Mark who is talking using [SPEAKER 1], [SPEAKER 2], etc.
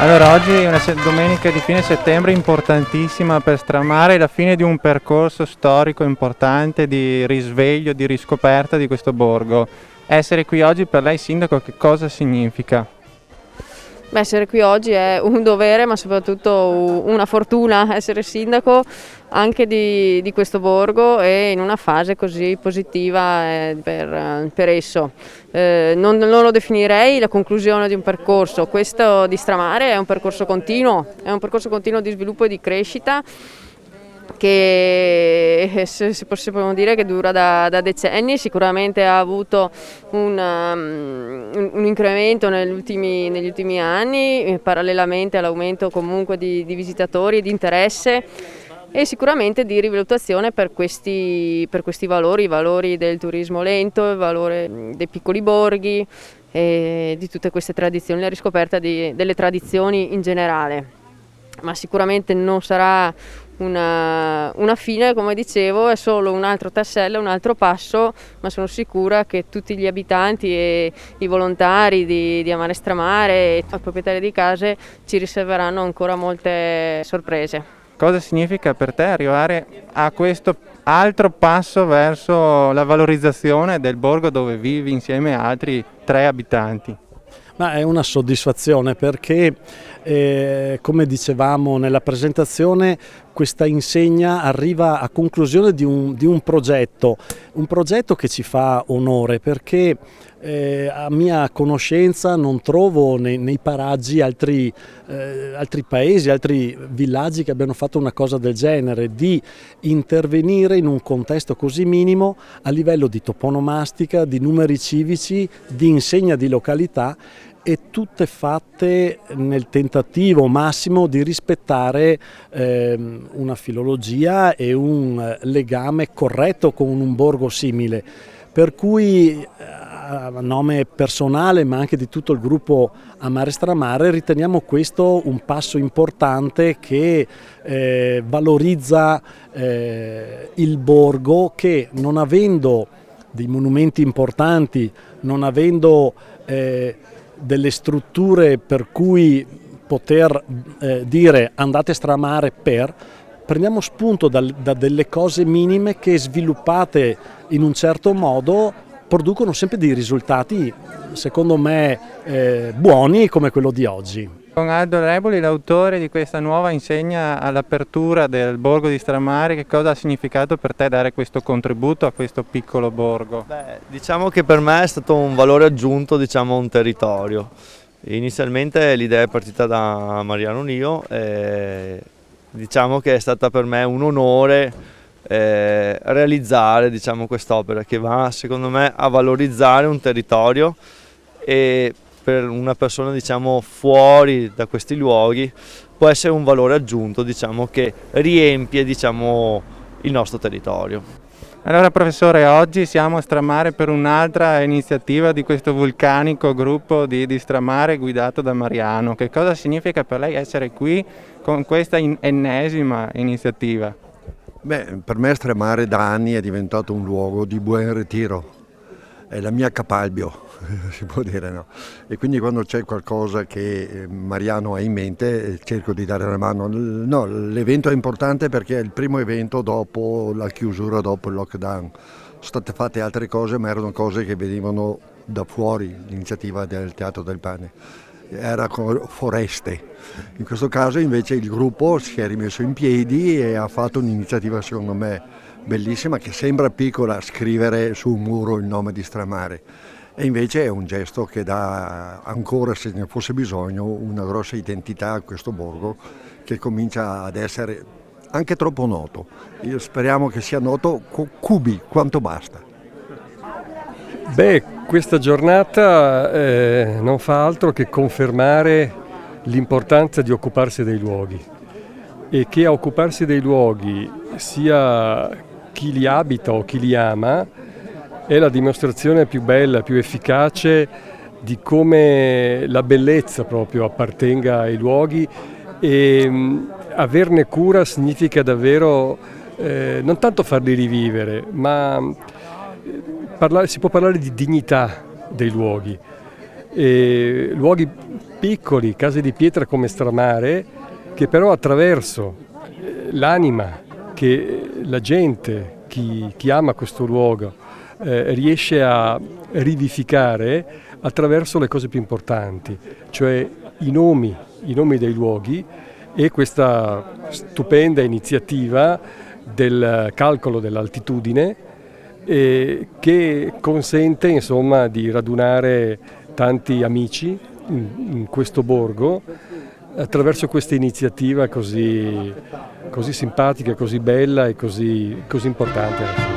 [SPEAKER 1] Allora, oggi è una domenica di fine settembre importantissima per Stramare, la fine di un percorso storico importante di risveglio, di riscoperta di questo borgo. Essere qui oggi per lei, sindaco, che cosa significa?
[SPEAKER 2] Beh, essere qui oggi è un dovere, ma soprattutto una fortuna essere sindaco anche di questo borgo e in una fase così positiva per esso. Non lo definirei la conclusione di un percorso, questo di Stramare è un percorso continuo di sviluppo e di crescita che se possiamo dire che dura da decenni. Sicuramente ha avuto un incremento negli ultimi anni, parallelamente all'aumento comunque di visitatori e di interesse e sicuramente di rivalutazione per questi valori, i valori del turismo lento, il valore dei piccoli borghi e di tutte queste tradizioni, la riscoperta delle tradizioni in generale. Ma sicuramente non sarà una fine, come dicevo, è solo un altro tassello, un altro passo, ma sono sicura che tutti gli abitanti e i volontari di Amare Stramare e i proprietari di case ci riserveranno ancora molte sorprese.
[SPEAKER 1] Cosa significa per te arrivare a questo altro passo verso la valorizzazione del borgo dove vivi insieme a altri 3 abitanti?
[SPEAKER 3] Ma è una soddisfazione perché, come dicevamo nella presentazione, questa insegna arriva a conclusione di un progetto che ci fa onore perché a mia conoscenza non trovo nei paraggi altri paesi, altri villaggi che abbiano fatto una cosa del genere, di intervenire in un contesto così minimo a livello di toponomastica, di numeri civici, di insegna di località, e tutte fatte nel tentativo massimo di rispettare una filologia e un legame corretto con un borgo simile. Per cui a nome personale ma anche di tutto il gruppo Amare Stramare riteniamo questo un passo importante che valorizza il borgo che, non avendo dei monumenti importanti, non avendo delle strutture per cui poter dire andate a Stramare prendiamo spunto da delle cose minime che, sviluppate in un certo modo, producono sempre dei risultati secondo me buoni come quello di oggi.
[SPEAKER 1] Con Aldo Reboli, l'autore di questa nuova insegna all'apertura del borgo di Stramare, che cosa ha significato per te dare questo contributo a questo piccolo borgo?
[SPEAKER 4] Beh, diciamo che per me è stato un valore aggiunto, diciamo, a un territorio. Inizialmente l'idea è partita da Mariano Nio e diciamo che è stata per me un onore realizzare, diciamo, quest'opera che va, secondo me, a valorizzare un territorio, e per una persona, diciamo, fuori da questi luoghi può essere un valore aggiunto, diciamo, che riempie, diciamo, il nostro territorio.
[SPEAKER 1] Allora professore, oggi siamo a Stramare per un'altra iniziativa di questo vulcanico gruppo di Stramare guidato da Mariano. Che cosa significa per lei essere qui con questa ennesima iniziativa?
[SPEAKER 5] Beh, per me Stramare da anni è diventato un luogo di buon ritiro, è la mia Capalbio, si può dire, no? E quindi quando c'è qualcosa che Mariano ha in mente cerco di dare una mano. No, l'evento è importante perché è il primo evento dopo la chiusura, dopo il lockdown. Sono state fatte altre cose, ma erano cose che venivano da fuori, l'iniziativa del Teatro del Pane. Era foreste. In questo caso invece il gruppo si è rimesso in piedi e ha fatto un'iniziativa secondo me bellissima, che sembra piccola, scrivere su un muro il nome di Stramare, e invece è un gesto che dà ancora, se ne fosse bisogno, una grossa identità a questo borgo che comincia ad essere anche troppo noto. Io speriamo che sia noto cubi quanto basta.
[SPEAKER 6] Beh, questa giornata non fa altro che confermare l'importanza di occuparsi dei luoghi, e che a occuparsi dei luoghi sia chi li abita o chi li ama è la dimostrazione più bella, più efficace di come la bellezza proprio appartenga ai luoghi, e averne cura significa davvero non tanto farli rivivere, ma si può parlare di dignità dei luoghi. luoghi piccoli, case di pietra come Stramare, che però attraverso l'anima che la gente, chi ama questo luogo, riesce a rivivificare attraverso le cose più importanti, cioè i nomi dei luoghi, e questa stupenda iniziativa del calcolo dell'altitudine che consente insomma di radunare tanti amici in questo borgo attraverso questa iniziativa così simpatica, così bella e così importante.